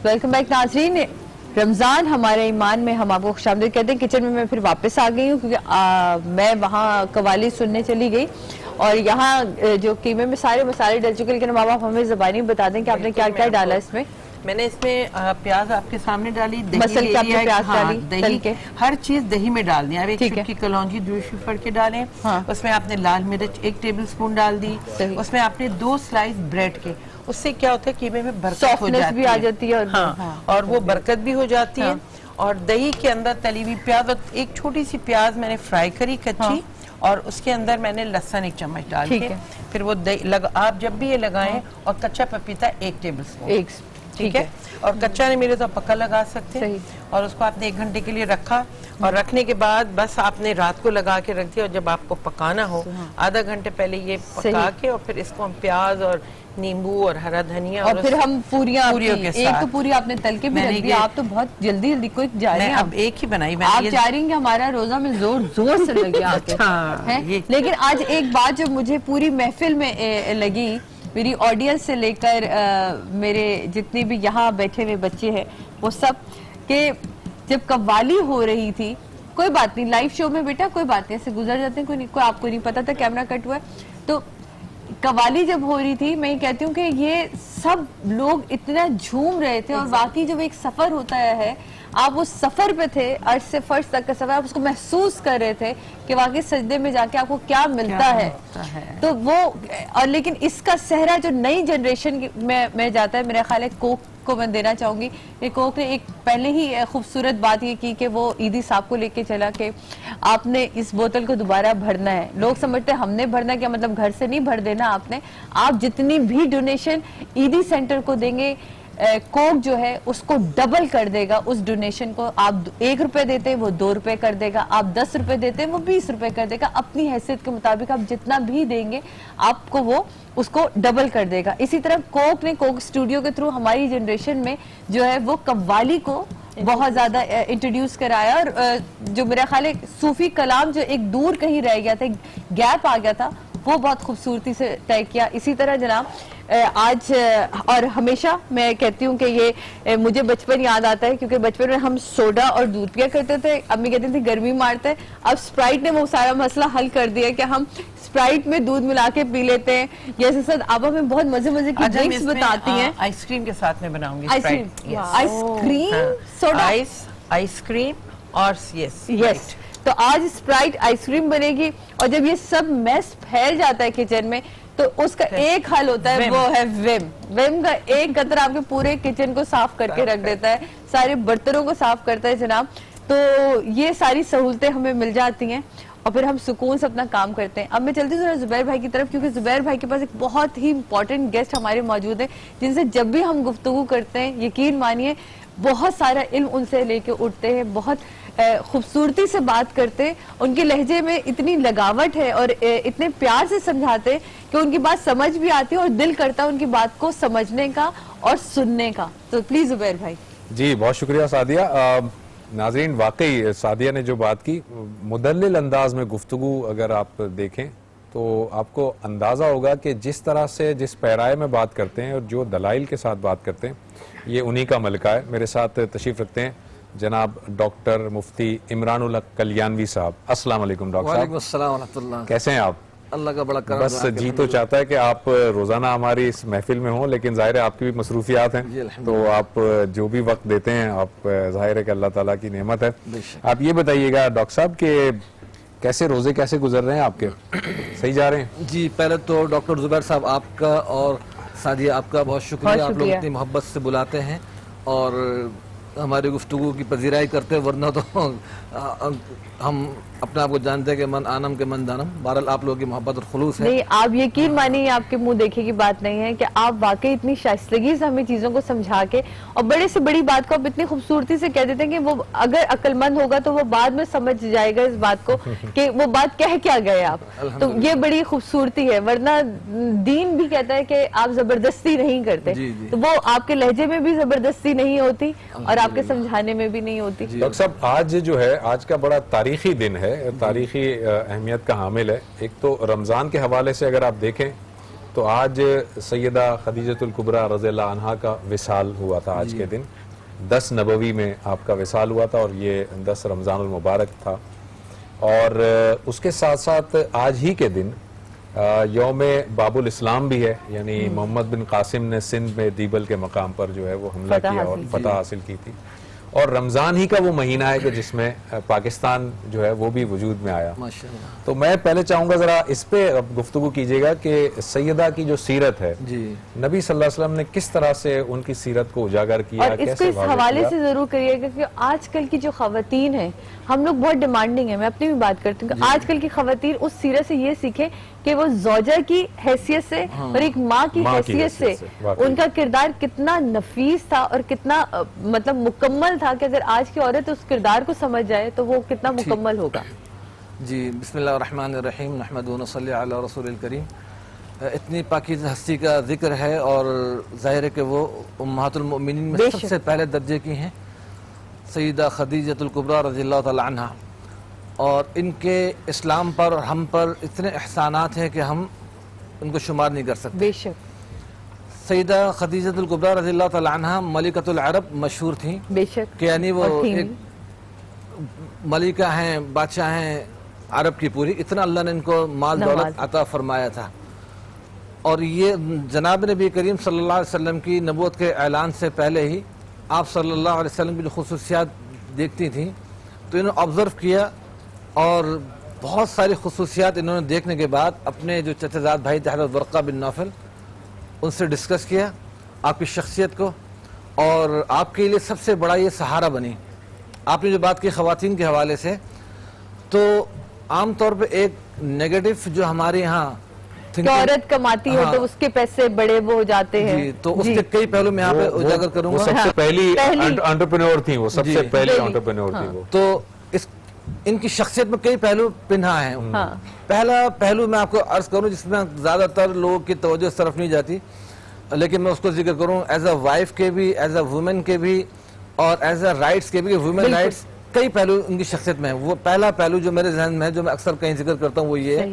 Welcome back नाज़रीन। रमज़ान हमारे ईमान में हम आपको खुशामदीद कहते हैं। किचन में मैं फिर वापस आ गई हूँ क्योंकि मैं वहाँ कवाली सुनने चली गई और यहाँ जो कीमे में सारे मसाले डल चुके, लेकिन अब आप हमें ज़बानी बता दें कि आपने क्या क्या डाला इसमें। मैंने इसमें प्याज आपके सामने डाली, दही प्याज डाली, दही हर चीज दही में डाल दी। अब एक चुटकी कलौंजी दूसरी फड़ के डालें। उसमें आपने लाल मिर्च 1 टेबलस्पून डाल दी। उसमें आपने 2 स्लाइस ब्रेड के, उससे क्या होता है कीमे में बरकत हो जाती भी आ जाती है और वो बरकत भी हो जाती है। और दही के अंदर तली हुई प्याज और एक छोटी सी प्याज मैंने फ्राई करी कच्ची और उसके अंदर मैंने लहसुन 1 चम्मच डाल के फिर वो आप जब भी ये लगाएं और कच्चा पपीता 1 टेबलस्पून, ठीक है। और कच्चा नहीं मिले तो पक्का लगा सकते हैं। और उसको आपने 1 घंटे के लिए रखा और रखने के बाद बस आपने रात को लगा के रख दिया और जब आपको पकाना हो आधा घंटे पहले ये पका के और फिर इसको हम प्याज और नींबू और हरा धनिया और फिर हम पूरियों के साथ। एक तो पूरी आपने तल के भी रख दिया। आप तो बहुत जल्दी जल्दी कोई जा रही हैं। अब एक ही बनाई मैंने। आप जा रही हैं कि हमारा रोजा में जोर जोर से लगे आके। लेकिन आज एक बात जो मुझे पूरी महफिल में लगी, मेरी ऑडियंस से लेकर मेरे जितने भी यहाँ बैठे हुए बच्चे हैं वो सब, के जब कव्वाली हो रही थी, कोई बात नहीं लाइव शो में बेटा कोई बात नहीं, ऐसे गुजर जाते हैं, कोई आपको नहीं पता था कैमरा कट हुआ है। तो कव्वाली जब हो रही थी, मैं कहती हूँ कि ये सब लोग इतना झूम रहे थे और वाकई जब एक सफर होता है, आप उस सफर पे थे, अर्श से फर्श तक का सफर, आप उसको महसूस कर रहे थे कि वाकई सजदे में जाके आपको क्या मिलता है। तो वो और लेकिन इसका सहरा जो नई जनरेशन में जाता है, मेरा ख्याल है कोक को मैं देना चाहूंगी कि कोक ने एक पहले ही खूबसूरत बात ये की कि वो ईदी साहब को लेके चला कि आपने इस बोतल को दोबारा भरना है। लोग समझते हैं हमने भरना, क्या मतलब घर से नहीं भर देना आपने। आप जितनी भी डोनेशन ईदी सेंटर को देंगे, कोक जो है उसको डबल कर देगा उस डोनेशन को। आप 1 रुपए देते हैं वो 2 रुपए कर देगा, आप 10 रुपए देते हैं वो 20 रुपए कर देगा। अपनी हैसियत के मुताबिक आप जितना भी देंगे आपको वो उसको डबल कर देगा। इसी तरह कोक ने कोक स्टूडियो के थ्रू हमारी जनरेशन में जो है वो कव्वाली को बहुत ज्यादा इंट्रोड्यूस कराया और जो मेरा ख्याल है सूफी कलाम जो एक दूर कहीं रह गया था, गैप आ गया था, वो बहुत खूबसूरती से तय किया। इसी तरह जनाब आज और हमेशा मैं कहती हूँ कि ये मुझे बचपन याद आता है क्योंकि बचपन में हम सोडा और दूध पिया करते थे। अम्मी कहती थी गर्मी मारते हैं। अब स्प्राइट ने वो सारा मसला हल कर दिया कि हम स्प्राइट में दूध मिला के पी लेते हैं। जैसे सर आप हमें बहुत मजे मजे की ड्रिंक्स बताती हैं। आइसक्रीम के साथ में बनाऊंगी आइसक्रीम सोडा आइसक्रीम और यस। तो आज स्प्राइट आइसक्रीम बनेगी और जब ये सब मैस फैल जाता है किचन में तो उसका एक हल होता है, वो है विम का एक कतरा आपके पूरे किचन को साफ करके रख देता है, सारे बर्तनों को साफ करता है जनाब। तो ये सारी सहूलतें हमें मिल जाती हैं और फिर हम सुकून से अपना काम करते हैं। अब मैं चलती हूँ जुबैर भाई की तरफ क्योंकि जुबैर भाई के पास एक बहुत ही इंपॉर्टेंट गेस्ट हमारे मौजूद है जिनसे जब भी हम गुफ्तगू करते हैं यकीन मानिए बहुत सारा इल्म उनसे लेके उठते हैं, बहुत खूबसूरती से बात करते, उनके लहजे में इतनी लगावट है और इतने प्यार से समझाते कि उनकी बात समझ भी आती है और दिल करता है उनकी बात को समझने का और सुनने का। तो प्लीज जुबैर भाई। जी बहुत शुक्रिया सादिया। नाजरीन वाकई सादिया ने जो बात की, मुदल्लिल अंदाज में गुफ्तगू अगर आप देखें तो आपको अंदाज़ा होगा कि जिस तरह से जिस पैराए में बात करते हैं और जो दलाइल के साथ बात करते हैं ये उन्हीं का मलका है। मेरे साथ तशरीफ़ रखते हैं जनाब डॉक्टर मुफ्ती इमरानुल हक कल्याणवी साहब। अस्सलाम वालेकुम डॉक्टर साहब। वालेकुम अस्सलाम। कैसे हैं आप? अल्लाह का बड़ा करम। बस जी तो चाहता है कि आप रोजाना हमारी इस महफिल में हों, लेकिन जाहिर है आपकी भी मसरूफियात हैं, तो आप जो भी वक्त देते हैं आप जाहिर है कि अल्लाह ताला की नेमत है। आप ये बताइएगा डॉक्टर साहब कि कैसे रोजे कैसे गुजर रहे हैं आपके? सही जा रहे हैं? जी पहले तो डॉक्टर जुबैर साहब आपका और सादिया आपका बहुत शुक्रिया। आप लोग इतनी मोहब्बत से बुलाते हैं और हमारी गुफ्तगू की पजीराई करते हैं, वरना तो हम अपने आप को जानते हैं कि मन आनम के मन दानम। बहरहाल आप लोगों की मोहब्बत और खुलूस है। नहीं आप यकीन मानिए आपके मुंह देखे की बात नहीं है कि आप वाकई इतनी शाइस्तगी से हमें चीजों को समझा के और बड़े से बड़ी बात को आप इतनी खूबसूरती से कह देते हैं कि वो अगर अक्लमंद होगा तो वो बाद में समझ जाएगा इस बात को कि वो बात कह क्या गए आप। तो ये बड़ी खूबसूरती है, वरना दीन भी कहता है कि आप जबरदस्ती नहीं करते, तो वो आपके लहजे में भी जबरदस्ती नहीं होती और आपके समझाने में भी नहीं होती। डॉक्टर साहब आज जो है आज का बड़ा तारीखी दिन है, तारीखी अहमियत का हामिल है। एक तो रमज़ान के हवाले से अगर आप देखें तो आज सैयदा खदीजतुल कुबरा रज़ियल्लाहु अन्हा का विसाल हुआ था आज के दिन। 10 नबवी में आपका विसाल हुआ था और ये 10 रमज़ानुल मुबारक था। और उसके साथ साथ आज ही के दिन यौम बाबुल इस्लाम भी है, यानी मोहम्मद बिन कासिम ने सिंध में दीबल के मकाम पर जो है वो हमला किया और फतह हासिल की थी। और रमज़ान ही का वो महीना है कि जिसमें पाकिस्तान जो है वो भी वजूद में आया। तो मैं पहले चाहूँगा ज़रा इस पे गुफ्तगू कीजिएगा कि सैयदा की जो सीरत है जी, नबी सल्लल्लाहु अलैहि वसल्लम ने किस तरह से उनकी सीरत को उजागर किया, और इसको इस हवाले से ज़रूर करिएगा कि आजकल की जो खवातीन है, हम लोग बहुत डिमांडिंग है, मैं अपनी भी बात करती हूँ, आजकल की खवातीन उस सीरत से ये सीखे कि वो ज़ौजा की हैसियत से और एक माँ की हैसियत से उनका किरदार कितना नफीस था और कितना मतलब मुकम्मल था कि अगर आज की औरत उस किरदार को समझ जाए तो वो कितना मुकम्मल होगा। जी, बिस्मिल्लाहिर्रहमानिर्रहीम, नहमदुहु व नसल्ली अला रसूलिल करीम। इतनी पाकीज़ हस्ती का जिक्र है और जाहिर है कि वो उम्महातुल मोमिनीन में सबसे पहले दर्जे की हैं, सैयदा खदीजतुल कुबरा रज़ियल्लाहु तआला अन्हा। और इनके इस्लाम पर और हम पर इतने एहसानात हैं कि हम उनको शुमार नहीं कर सकते। बेशक सैयदा खदीजतुल कुबरा रज़ियल्लाहु तआला अन्हा मलिकतुल अरब मशहूर थी। बेशक कि यानी वो एक मलिका हैं, बादशाह हैं अरब की पूरी, इतना अल्लाह ने इनको माल दौलत अता फरमाया था। और ये जनाब नबी करीम सल्लल्लाहु अलैहि वसल्लम की नबूवत के ऐलान से पहले ही आप सल्लल्लाहु अलैहि वसल्लम की जो खुसूसियात देखती थी तो इन्होंने ऑब्ज़र्व किया और बहुत सारी खुसूसियात इन्होंने देखने के बाद अपने जो चचेज़ाद भाई थे हज़रत वर्क़ा बिन नौफ़ल, उनसे डिस्कस किया आपकी शख्सियत को, और आपके लिए सबसे बड़ा ये सहारा बनी। आपने जो बात की ख़वातीन के हवाले से, तो आम तौर पे एक नेगेटिव जो हमारे यहाँ औरत कमाती है तो उसके पैसे बड़े वो हो जाते हैं जी, तो उसके कई पहलू मैं यहाँ पे उजागर करूंगा। वो सबसे पहली एंटरप्रेन्योर थी, वो सबसे पहली एंटरप्रेन्योर थी वो। तो इस इनकी शख्सियत में कई पहलू पिन्हा हैं। पहला पहलू मैं आपको अर्ज करूं जिसमें ज्यादातर लोगों की तवज्जो इस तरफ नहीं जाती, लेकिन मैं उसको जिक्र करूं एज अ वाइफ के भी, एज अ वुमेन के भी और एज अ राइट्स के भी। वुमेन राइट्स कई पहलू उनकी शख्सियत में है। वो पहला पहलू जो मेरे जहन में है, जो मैं अक्सर कहीं जिक्र करता हूँ, वो ये है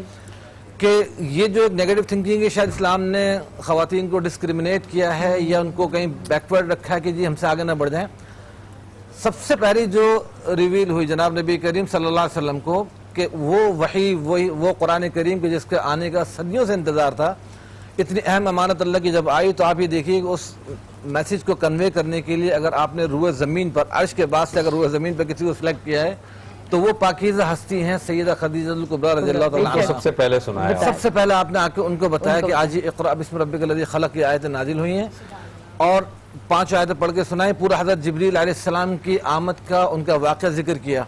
कि ये जो नेगेटिव थिंकिंग है, शायद इस्लाम ने ख़वातीन को डिस्क्रिमिनेट किया है या उनको कहीं बैकवर्ड रखा है कि जी हमसे आगे ना बढ़ जाएं। सबसे पहली जो रिवील हुई जनाब नबी करीम सल्लल्लाहु अलैहि वसल्लम को कि वो वही वो कुरान करीम के जिसके आने का सदियों से इंतज़ार था, इतनी अहम अमानत अल्लाह की जब आई तो आप ये देखिए उस मैसेज को कन्वे करने के लिए अगर आपने रूए ज़मीन पर, अर्श के बाद से अगर रूए ज़मीन पर किसी को सिलेक्ट किया है तो वो पाकीज़ा हस्ती हैं सैयदा खदीजतुल कुबरा रज़ियल्लाहु तआला अन्हा। सबसे पहले सुनाया, सबसे पहले आपने आके उनको बताया कि आज इक़रा बिस्मि रब्बिकल लज़ी खलक़ की आयतें नाजिल हुई हैं और 5 आयतें पढ़ के सुनाई। पूरा हज़रत जिब्रील अलैहिस्सलाम की आमद का उनका वाक़या जिक्र किया।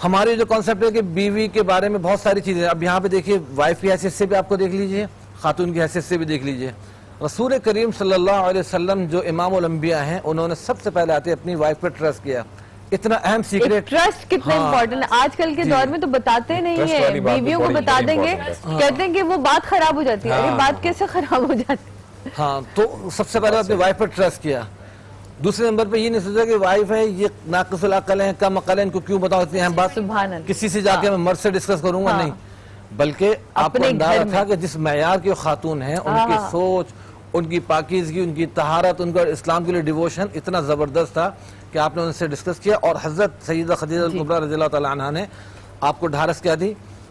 हमारी जो कॉन्सेप्ट है कि बीवी के बारे में बहुत सारी चीज़ें, अब यहाँ पे देखिए वाइफ की हैसियत से भी आपको देख लीजिए, खातून की हैसियत से भी देख लीजिए। रसूल करीम सल्लल्लाहु अलैहि वसल्लम जो इमामुल अंबिया हैं, उन्होंने सबसे पहले आते अपनी वाइफ पर ट्रस्ट किया। इतना अहम सीक्रेट, ट्रस्ट कितना इम्पोर्टेंट है आजकल के दौर में, तो बताते नहीं है, बीवियों को बता देंगे, कहते हैं कि वो बात खराब हो जाती है। अरे बात कैसे खराब हो जाती है? हाँ, तो सबसे पहले अपनी वाइफ पर ट्रस्ट किया। दूसरे नंबर पे ये नहीं सोचा कि वाइफ है ये नाक़िसुल अक़ल है, कम अक़ल है, इनको क्यों बताओ इतनी अहम बात, किसी से जाके मैं मर्द से डिस्कस करूंगा, नहीं, बल्कि आपको अंदाजा था कि जिस मयार की खातून है, उनकी सोच, उनकी पाकीज़गी, उनकी तहारत, उनका इस्लाम के लिए डिवोशन इतना ज़बरदस्त था कि आपने उनसे डिस्कस किया। और हज़रत सैयदा खदीजतुल कुबरा रज़ियल्लाहु तआला अन्हा ने आपको ढारस क्या दी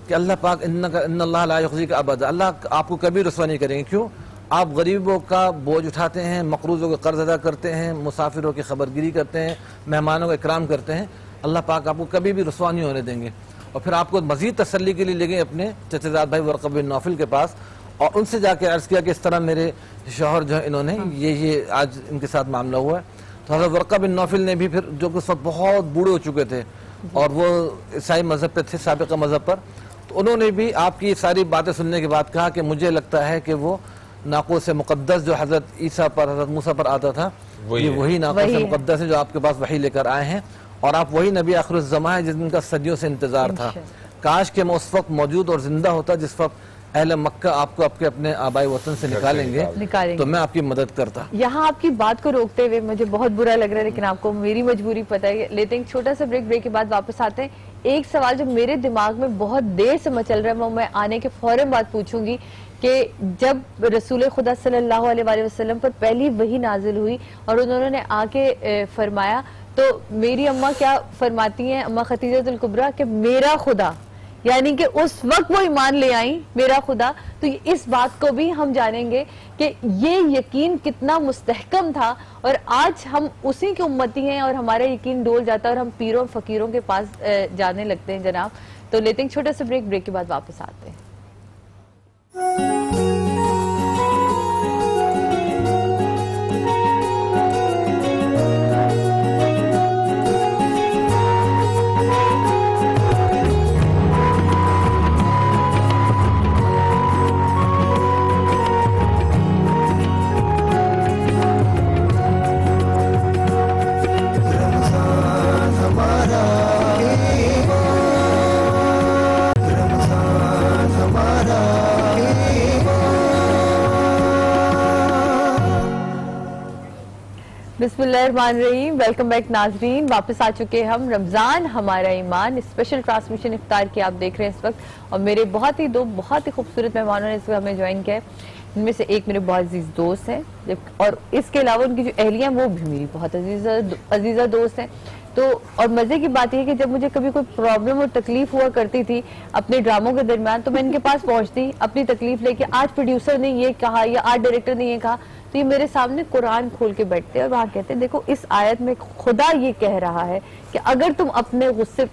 कि अल्लाह पाक इन्नल्लाह ला युख़ज़ीका अबदा, अल्लाह आपको कभी रुसवा नहीं करेंगे। क्यों? आप गरीबों का बोझ उठाते हैं, मक़रूज़ों का कर्ज अदा करते हैं, मुसाफिरों की खबरगिरी करते हैं, मेहमानों का इकराम करते हैं, अल्लाह पाक आपको कभी भी रुसवा नहीं होने देंगे। और फिर आपको मज़ीद तसल्ली के लिए ले गए अपने चचेज़ाद भाई वर्क़ा बिन नौफ़ल के पास और उनसे जाके अर्ज़ किया कि इस तरह मेरे शौहर जो है इन्होंने ये आज इनके साथ मामला हुआ है। तो हज़रत वर्क़ा बिन नौफ़ल ने भी फिर, जो कि उस वक्त बहुत बूढ़े हो चुके थे और वो ईसाई मज़हब पे थे, साबिक़ा मज़हब पर, तो उन्होंने भी आपकी सारी बातें सुनने के बाद कहा कि मुझे लगता है कि वो नाक़ूस मुक़द्दस जो हज़रत ईसा पर, हज़रत मूसा पर आता था, ये वही नाक़ूस मुक़द्दस है जो आपके पास वही लेकर आए हैं और आप वही नबी आखिरुज़ ज़मा है जिनका सदियों से इंतज़ार था। काश के मैं उस वक्त मौजूद और ज़िंदा होता जिस वक्त अहले मक्का आपको आपके अपने आबाई वतन से निकालेंगे तो मैं आपकी मदद करता। यहाँ आपकी बात को रोकते हुए मुझे बहुत बुरा लग रहा है, लेकिन आपको मेरी मजबूरी पता है। लेते हैं छोटा सा ब्रेक के बाद वापस आते हैं। एक सवाल जो मेरे दिमाग में बहुत देर से मचल रहा है, वो मैं आने के फौरन बाद पूछूंगी कि जब रसूल खुदा सल्लल्लाहु अलैहि वसल्लम पर पहली वही नाजिल हुई और उन्होंने आके फरमाया, तो मेरी अम्मा क्या फरमाती हैं, अम्मा खतीजतुल कुबरा, कि मेरा खुदा, यानी कि उस वक्त वो ईमान ले आई, मेरा खुदा। तो इस बात को भी हम जानेंगे कि ये यकीन कितना मुस्तहकम था और आज हम उसी की उम्मती हैं और हमारा यकीन डोल जाता है और हम पीरों फकीरों के पास जाने लगते हैं जनाब। तो लेते हैं छोटा सा ब्रेक के बाद वापस आते हैं। बिस्मिल्लाहिर्रहमानिर्रहीम, वेलकम बैक नाजरीन। वापस आ चुके हैं हम, रमज़ान हमारा ईमान स्पेशल ट्रांसमिशन इफ्तार की आप देख रहे हैं इस वक्त। और मेरे दो बहुत ही खूबसूरत मेहमानों ने इस वक्त हमें ज्वाइन किया है। इनमें से एक मेरे बहुत अजीज दोस्त हैं और इसके अलावा उनकी जो अहलियाँ वो भी मेरी बहुत अजीज़ा दोस्त हैं। तो और मज़े की बात यह है कि जब मुझे कभी कोई प्रॉब्लम और तकलीफ हुआ करती थी अपने ड्रामों के दरमियान, तो मैं इनके पास पहुंचती अपनी तकलीफ लेके। आज प्रोड्यूसर ने ये कहा या आज डायरेक्टर ने ये कहा, तो ये मेरे सामने कुरान खोल के बैठते और वहां कहते देखो इस आयत में खुदा ये कह रहा है कि अगर तुम अपने गुस्से,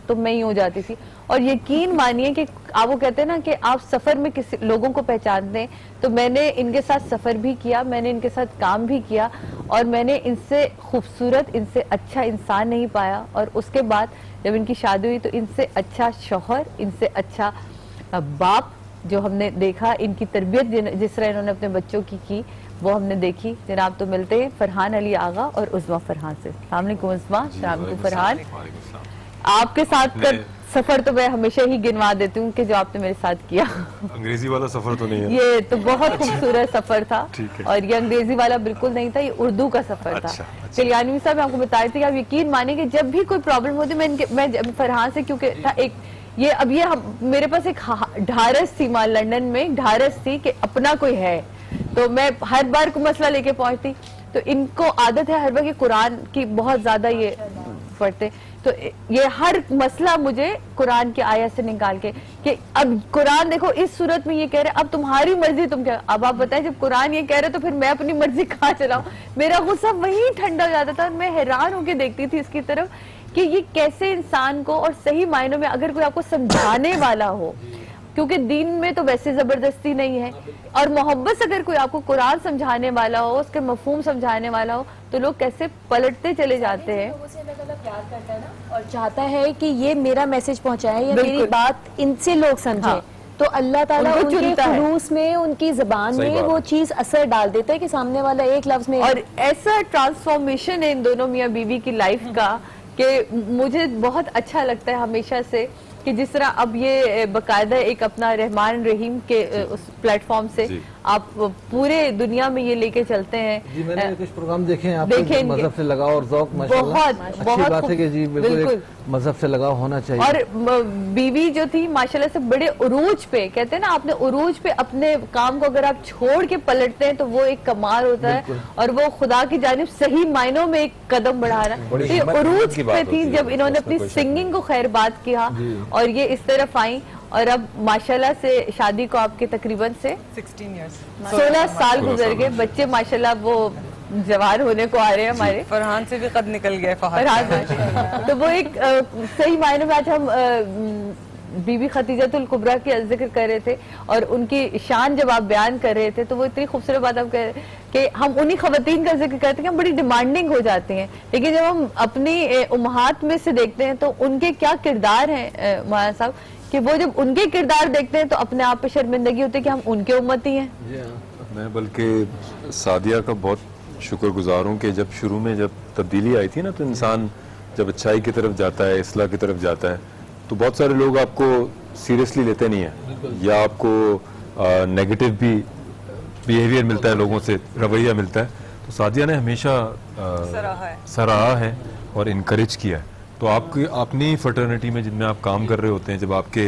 तो मैं ही हो जाती थी। और यकीन मानिए कि आप वो कहते हैं ना कि आप सफर में किसी लोगों को पहचानते हैं, तो मैंने इनके साथ सफर भी किया, मैंने इनके साथ काम भी किया और मैंने इनसे खूबसूरत, इनसे अच्छा इंसान नहीं पाया। और उसके बाद जब इनकी शादी हुई तो इनसे अच्छा शौहर, इनसे अच्छा बाप जो हमने देखा, इनकी तरबियत जिस तरह इन्होंने अपने बच्चों की वो हमने देखी। जनाब तो मिलते हैं फरहान अली आगा और उज़मा फरहान से। अस्सलाम वालेकुम उज़मा, अस्सलाम वालेकुम फरहान। आपके साथ का सफर तो मैं हमेशा ही गिनवा देती हूँ कि जो आपने मेरे साथ किया। अंग्रेजी वाला सफर तो नहीं है? ये तो बहुत खूबसूरत सफर था और ये अंग्रेजी वाला बिल्कुल नहीं था, ये उर्दू का सफर था। कल्याणी साहब मैं आपको बता रही थी, आप यकीन माने कि जब भी कोई प्रॉब्लम होती मैं फरहान से, क्योंकि था एक ये अब ये मेरे पास एक ढारस थी, वहाँ लंदन में ढारस थी कि अपना कोई है, तो मैं हर बार को मसला लेके पहुंचती। तो इनको आदत है हर बार की कुरान की बहुत ज्यादा ये पढ़ते, तो ये हर मसला मुझे कुरान की आयत से निकाल के कि अब कुरान देखो इस सूरत में ये कह रहे अब तुम्हारी मर्जी, तुम क्या, अब आप बताएं जब कुरान ये कह रहे तो फिर मैं अपनी मर्जी कहाँ चलाऊं। मेरा गुस्सा वहीं ठंडा हो जाता था और मैं हैरान होकर देखती थी इसकी तरफ कि ये कैसे इंसान को, और सही मायनों में अगर कोई आपको समझाने वाला हो, क्योंकि दीन में तो वैसे जबरदस्ती नहीं है, और मोहब्बत से अगर कोई आपको कुरान समझाने वाला हो, उसके मफहूम समझाने वाला हो, तो लोग कैसे पलटते चले जाते हैं। प्यार करता है ना और चाहता है कि ये मेरा मैसेज पहुंचाए या मेरी बात इनसे लोग समझे। हाँ। तो अल्लाह ताला उनके खुलूस में, उनकी ज़बान में वो चीज असर डाल देता है कि सामने वाला एक लफ्ज में। और ऐसा ट्रांसफॉर्मेशन है इन दोनों मियाँ बीवी की लाइफ का कि मुझे बहुत अच्छा लगता है हमेशा से कि जिस तरह अब ये बकायदा एक अपना रहमान रहीम के उस प्लेटफॉर्म से आप पूरे दुनिया में ये लेके चलते हैं। जी मैंने कुछ प्रोग्राम देखे हैं, आपको मजहब से लगाव और ज़ौक़ माशाल्लाह अच्छी बात है कि जी बिल्कुल मजहब से लगाव होना चाहिए। और बीवी जो थी माशाल्लाह से बड़े उरूज पे, कहते हैं ना आपने उरूज पे अपने काम को अगर आप छोड़ के पलटते हैं तो वो एक कमाल होता है और वो खुदा की जानिब सही मायनों में एक कदम बढ़ाना। तो उरूज पे थी जब इन्होंने अपनी सिंगिंग को खैर बात किया और ये इस तरफ आई और अब माशाल्लाह से शादी को आपके तकरीबन से 16 साल गुजर गए, बच्चे माशाल्लाह वो जवान होने को आ रहे हैं हमारे। फरहान से भी कद निकल गया फरहान तो वो एक सही मायने में आज हम बीबी खतीजतुल कुबरा की जिक्र कर रहे थे और उनकी शान जब आप बयान कर रहे थे तो वो इतनी खूबसूरत बात आप कह रहे कि हम उन्हीं खवातीन का जिक्र करते हैं कि हम बड़ी डिमांडिंग हो जाती हैं, लेकिन जब हम अपनी उम्महात में से देखते हैं तो उनके क्या किरदार हैं मौलाना साहब कि वो जब उनके किरदार देखते हैं तो अपने आप पे शर्मिंदगी होती है कि हम उनके उम्मती हैं। मैं बल्कि सादिया का बहुत शुक्रगुजार हूँ कि जब शुरू में जब तब्दीली आई थी ना तो इंसान जब अच्छाई की तरफ जाता है, इस्लाह की तरफ जाता है तो बहुत सारे लोग आपको सीरियसली लेते नहीं है या आपको नेगेटिव भी बिहेवियर मिलता है, लोगों से रवैया मिलता है। तो सादिया ने हमेशा सराहा है और इनकरेज किया है। तो आपकी अपनी फर्टर्निटी में जिनमें आप काम कर रहे होते हैं, जब आपके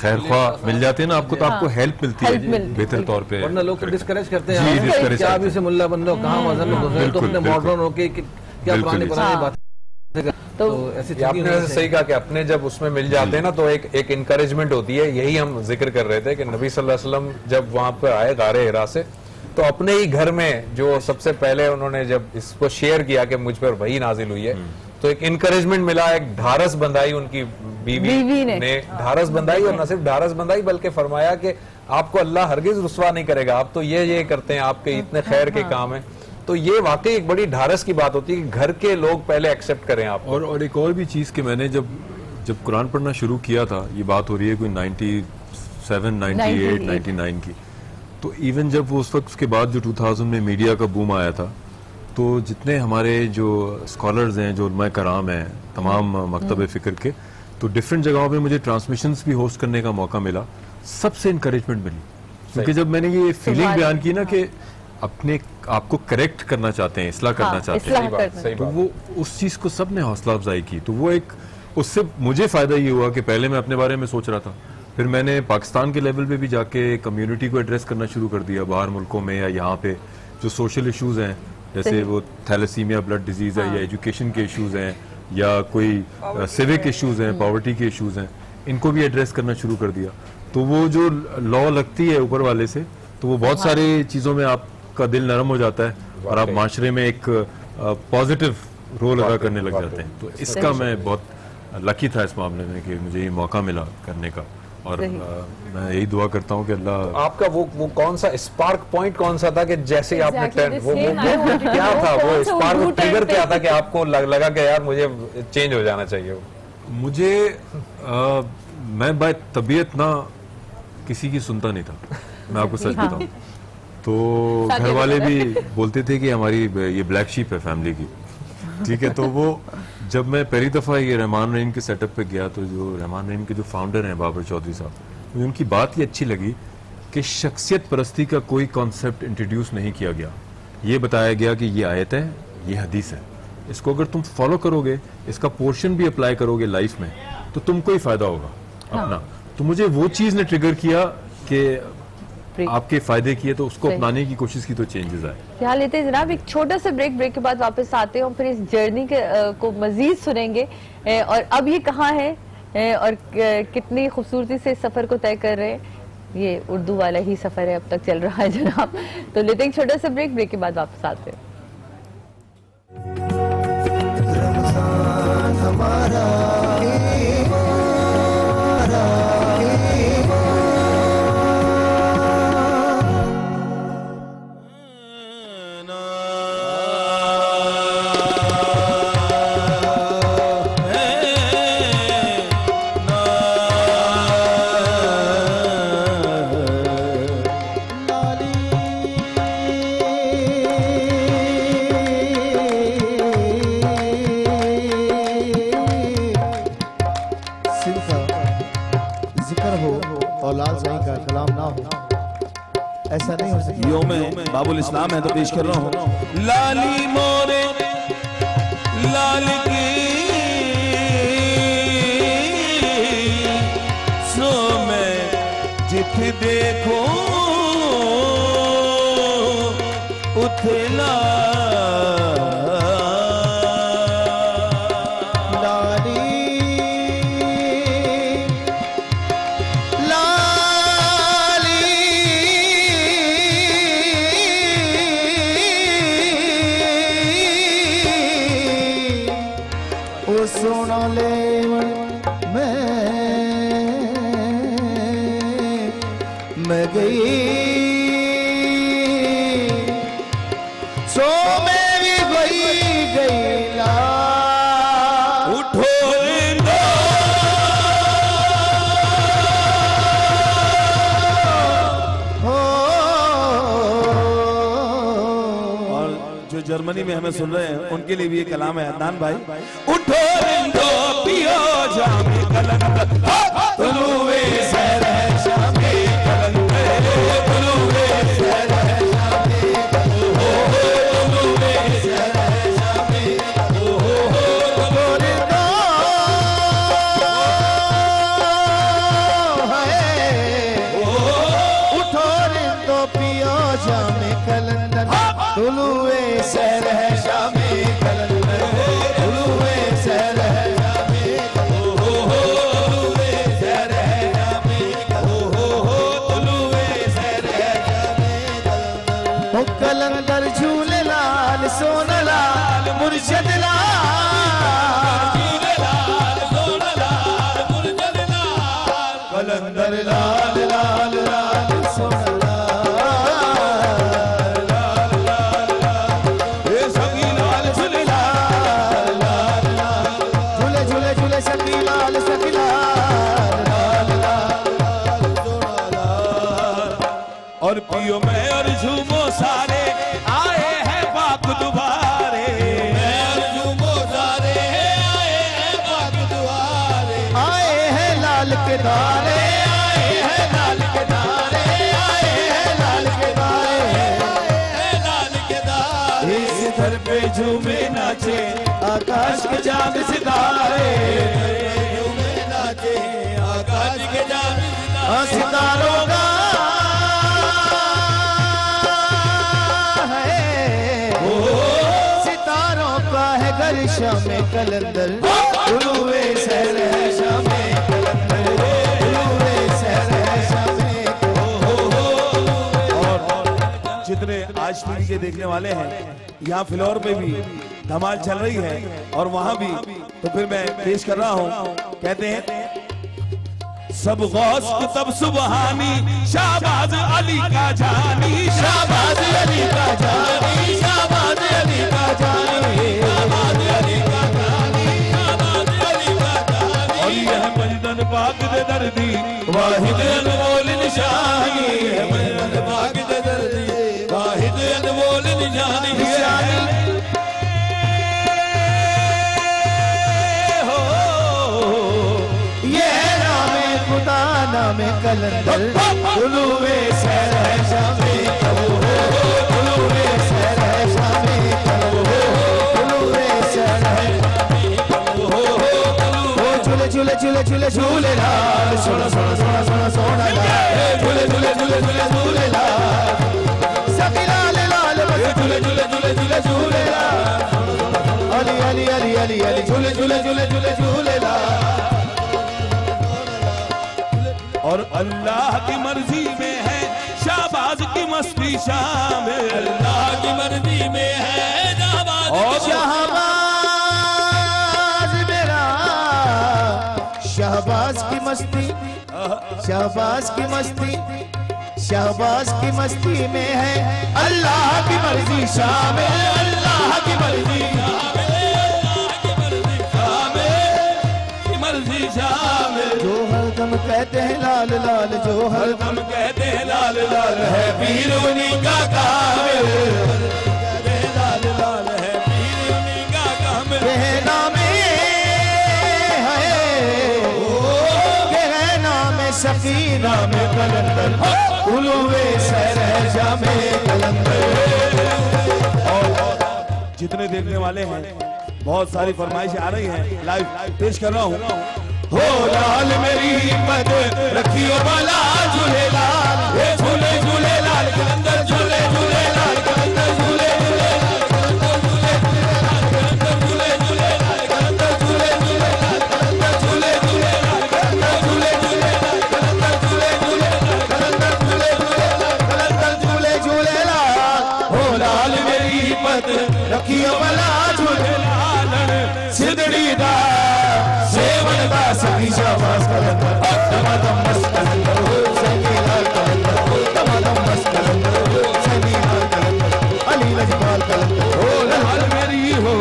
खैर ख्वाह मिल जाते हैं ना आपको, तो आपको हेल्प मिलती है बेहतर तौर पे। वरना लोग डिस्करेज करते हैं, क्या अभी से मुल्ला बन लो, कहाँ मजहब में तो अपने मॉडर्न होके क्या पुरानी बात। तो आपने सही कहा कि अपने जब उसमें मिल जाते हैं ना तो एक इनकरेजमेंट होती है। यही हम जिक्र कर रहे थे कि नबी सल्लल्लाहु अलैहि वसल्लम जब वहां पर आए गारे हिरा से, तो अपने ही घर में जो सबसे पहले उन्होंने जब इसको शेयर किया कि मुझ पर वही नाजिल हुई है, तो एक इनकरेजमेंट मिला, एक ढारस बंधाई उनकी बीवी ने ढारस बंधाई, और न सिर्फ ढारस बंधाई बल्कि फरमाया कि आपको अल्लाह हरगिज रुसवा नहीं करेगा, आप तो ये करते हैं, आपके इतने खैर के काम है। तो ये वाकई एक बड़ी ढारस की बात होती है कि घर के लोग पहले एक्सेप्ट करें आप। और एक और भी चीज कि मैंने जब कुरान पढ़ना शुरू किया था, ये बात हो रही है कोई 97, 98, 99 की, तो इवन जब वो उस वक्त उसके बाद जो 2000 में मीडिया का बूम आया था, तो जितने हमारे जो स्कॉलर्स हैं, जो उलमाए कराम हैं, तमाम मकतब फ़िक्र के, तो डिफरेंट जगहों पे मुझे ट्रांसमिशंस भी होस्ट करने का मौका मिला, सबसे इंकरेजमेंट मिली। क्योंकि जब मैंने ये फीलिंग बयान की ना कि अपने आपको करेक्ट करना चाहते हैं, इस्लाह करना चाहते हैं, तो वो उस चीज़ को सब ने हौसला अफजाई की। तो वो एक उससे मुझे फ़ायदा ये हुआ कि पहले मैं अपने बारे में सोच रहा था, फिर मैंने पाकिस्तान के लेवल पे भी जाके कम्युनिटी को एड्रेस करना शुरू कर दिया, बाहर मुल्कों में या यहाँ पे जो सोशल इश्यूज़ हैं, जैसे वो थैलेसीमिया ब्लड डिजीज़ है, या एजुकेशन के इश्यूज़ हैं, या कोई सिविक इश्यूज़ हैं, पॉवर्टी के इश्यूज़ हैं, इनको भी एड्रेस करना शुरू कर दिया। तो वो जो लॉ लगती है ऊपर वाले से, तो वो बहुत सारी चीज़ों में आपका दिल नरम हो जाता है और आप माशरे में एक पॉजिटिव रोल अदा करने लग जाते हैं। तो इसका मैं बहुत लकी था इस मामले में कि मुझे ये मौका मिला करने का, और मैं यही दुआ करता हूँ कि अल्लाह। आपका वो कौन सा स्पार्क पॉइंट कौन सा था कि जैसे ही आपने वो क्या था, वो स्पार्क ट्रिगर क्या था कि आपको लगा कि यार मुझे चेंज हो जाना चाहिए? मुझे मैं बाय तबीयत ना किसी की सुनता नहीं था, मैं आपको सच बताऊं। तो घर वाले भी बोलते थे कि हमारी ये ब्लैक शीप है फैमिली की, ठीक है। तो वो जब मैं पहली दफ़ा ये रहमान रहीम के सेटअप पे गया, तो जो रहमान रहीम के जो फाउंडर हैं बाबर चौधरी साहब, मुझे उनकी बात ये अच्छी लगी कि शख्सियत परस्ती का कोई कॉन्सेप्ट इंट्रोड्यूस नहीं किया गया। ये बताया गया कि ये आयत है, ये हदीस है, इसको अगर तुम फॉलो करोगे, इसका पोर्शन भी अप्लाई करोगे लाइफ में, तो तुमको ही फायदा होगा अपना। तो मुझे वो चीज़ ने ट्रिगर किया कि आपके फायदे किए, तो उसको अपनाने की कोशिश की तो चेंजेस आए। क्या लेते हैं जनाब, एक छोटा सा ब्रेक के बाद वापस आते हैं और फिर इस जर्नी को मजीद सुनेंगे। और अब ये कहाँ है और कितनी खूबसूरती से सफर को तय कर रहे हैं, ये उर्दू वाला ही सफर है अब तक चल रहा है जनाब। तो लेते हैं एक छोटा सा ब्रेक के बाद वापस आते हैं। बाबुल इस्लाम है तो पेश कर रहा हूँ। लाली मोरे लाल की सो मैं जिथ देखो उथला जर्मनी में हमें सुन रहे हैं, उनके लिए भी ये कलाम है। अदनान भाई, उठो रिंदो पियो जामे कलंदर, तुलुए सहर शामे कलंदर, तुलुए सहर शामे, तुलुए सहर शामे, उठो रिंदो हाय तुलुए सहरहशा में कलंदर, तुलुए सहरहशा में, तुलुए सहरहशा में, तुलुए सहरहशा में कलंदर। कलंदर झूले लाल सोना लाल मुर्शद लाल, झूले लाल सोना लाल मुर्शद लाल, कलंदर लाल लाल लाल सोना और पियो मैं और झूमो सारे आए हैं बाप दुबारे, मैं और झूमो सारे आए हैं बाप दुबारे, आए हैं लाल के दारे, आए हैं लाल के दारे, आए हैं लाल के दारे, आए हैं लाल के दारे। इस दर पे झूमे नाचे आकाश के चांद सितारे, झूमे नाचे आकाश के चांद सितारों का में कलंदर, तुलुए सहरहशा में कलंदर, तुलुए सहरहशा में। और जितने आज पीढ़ी के देखने वाले हैं, यहाँ फ्लोर पे भी धमाल चल रही है और वहां भी, तो फिर मैं पेश कर रहा हूँ। कहते हैं सब गौस कुतब सुबहानी, शाहबाज अली का जानी, शाहबाज अली का जानी, शाहबाज अली का जानी, शाहबाज अली का जानी, शाहबाज अली का जानी। और यह मजदन पाक दे दर्दी वाहिद अनमोल निशानी, मजदन पाक दे दर्दी वाहिद अनमोल निशानी। नाम कलंदर, तुलुए सहरहशा में, तुलुए सहरहशा में, तुलुए सहरहशा में। झूले झूले झूले झूले झूले लाल, सोना सोना सोना सोना सोना लाल, झूले झूले झूले झूले झूले लाल, सखी लाल लाल झूले झूले झूले झूले झूले लाल, अली अली अली अली अली झूले झूले झूले झूले झूले लाल। और अल्लाह की मर्जी में है शाहबाज की मस्ती शामिल, अल्लाह की मर्जी में है शाहबाज मेरा, शाहबाज की मस्ती, शाहबाज की मस्ती, शाहबाज की मस्ती में है अल्लाह की मर्जी शामिल, अल्लाह की मर्जी शामिल। जो हरदम कहते हैं लाल लाल, जो हरदम कहते हैं लाल लाल, है पीर उन्हीं का कामिल, कहते हैं लाल लाल, है पीर उन्हीं का कामिल। कहना में है सकीना में कलंदर, तुलुए सहरहशा में कलंदर। और जितने देखने वाले हैं, बहुत सारी फरमाइशें आ रही हैं, लाइव पेश कर रहा हूँ। हो लाल मेरी हिम्मत रखियो बाला, झूले लाल, ये झूले झूले लाल कलंदर, झूले झूले लाल कलंदर, झूले झूले लाल कलंदर, झूले झूले लाल कलंदर, झूले झूले लाल कलंदर, झूले झूले लाल कलंदर, झूले झूले लाल कलंदर, झूले झूले लाल कलंदर, झूले झूले लाल कलंदर, झूले झूले लाल कलंदर, झूले झूले लाल। हो लाल मेरी हिम्मत रखियो बाला, झूले लाल, सिद्धड़ी दा सेवन दा सभी शाबाश कलंदर, तमाम मस्त कलंदर, सभी लाल कलंदर, तमाम मस्त कलंदर, सभी लाल कलंदर, अली लजपाल कलंदर। हो लाल मेरी, हो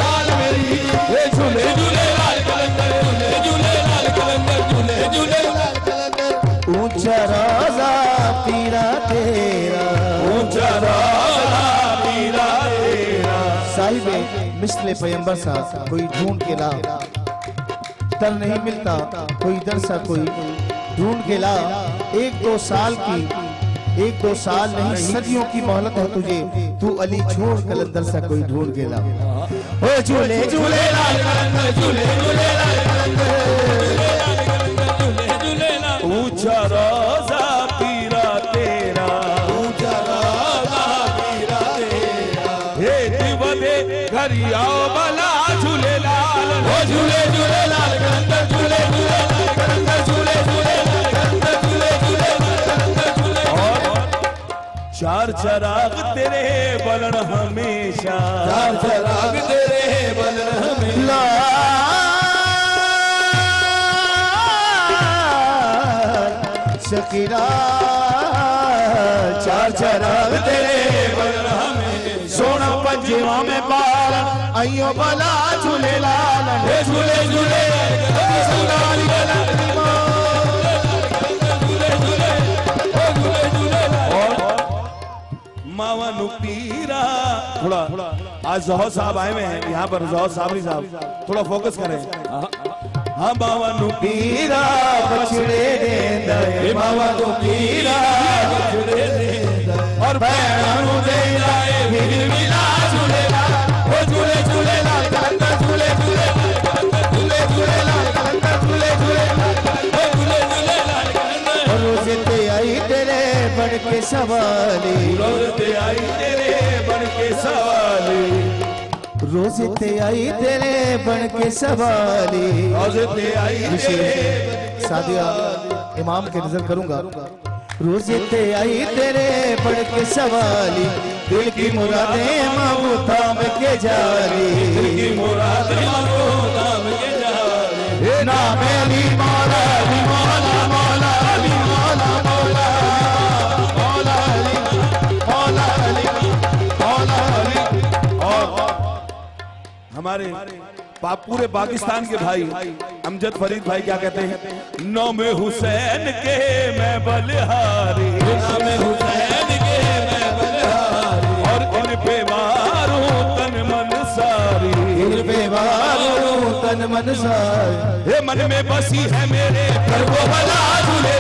लाल मेरी, ये झूले झूले लाल कलंदर, झूले झूले लाल कलंदर, झूले झूले लाल कलंदर। ऊंचा राजा पीरा तेरा, ऊंचा राजा पीरा तेरा। साहिबे मिसले पैगंबर साहब कोई ढूंढ के ला, दर नहीं मिलता कोई दर सा कोई ढूंढ के ला। एक दो साल नहीं सदियों की मोहलत है तुझे, तू अली छोड़ कलंदर सा कोई ढूंढ के ला। ओ झूले झूले लाल कलंदर, झूले झूले लाल कलंदर, झूले झूले लाल। ऊंचा रोजा पीरा तेरा, ऊंचा रोजा पीरा तेरा। चार चराग तेरे बलन हमेशा, चार चराग तेरे बलन हमेशा। शकीरा चार चराग तेरे बलन हमेशा। सोना पंजवा में पार अयो भला झूले लाल झूले झूले मावा नुपीरा। थोड़ा आज जौहर साहब आए हुए हैं यहाँ पर, जौहर साबरी साहब थोड़ा फोकस करें। हाँ मावा नुपीरा बछड़े दे मावा नुपीरा बछड़े दे और भैणू दे जाए फिर मिला झूले लाल ओ झूले झूले लाल कलंदर झूले झूले झूले झूले लाल कलंदर झूले झूले ओ झूले झूले लाल कलंदर। रोज़े ते आई तेरे बन के सवाली, रोज़े ते आई तेरे बन के सवाली, रोज़े ते आई तेरे बन के सवाली, रोज़े ते आई तेरे। सादिया इमाम के नजर करूंगा। रोज़े ते आई तेरे बन के सवाली, दिल की मुरादें मांगू थाम के जाली, दिल की मुरादें मांगू थाम के जाली। नाम अली मौला अली मौला मौला अली मौला मौला मौला अली मौला अली मौला अली। और हमारे पूरे पाकिस्तान के भाई अमजद फरीद भाई क्या कहते हैं? नौम हुसैन के मैं बलिहारी, नाम हुसैन के मैं बलिहारी, और इन पे मारूं तन मन सारी, इन पे मारूं तन मन सारी। मन में बसी है मेरे कर वो भला झूले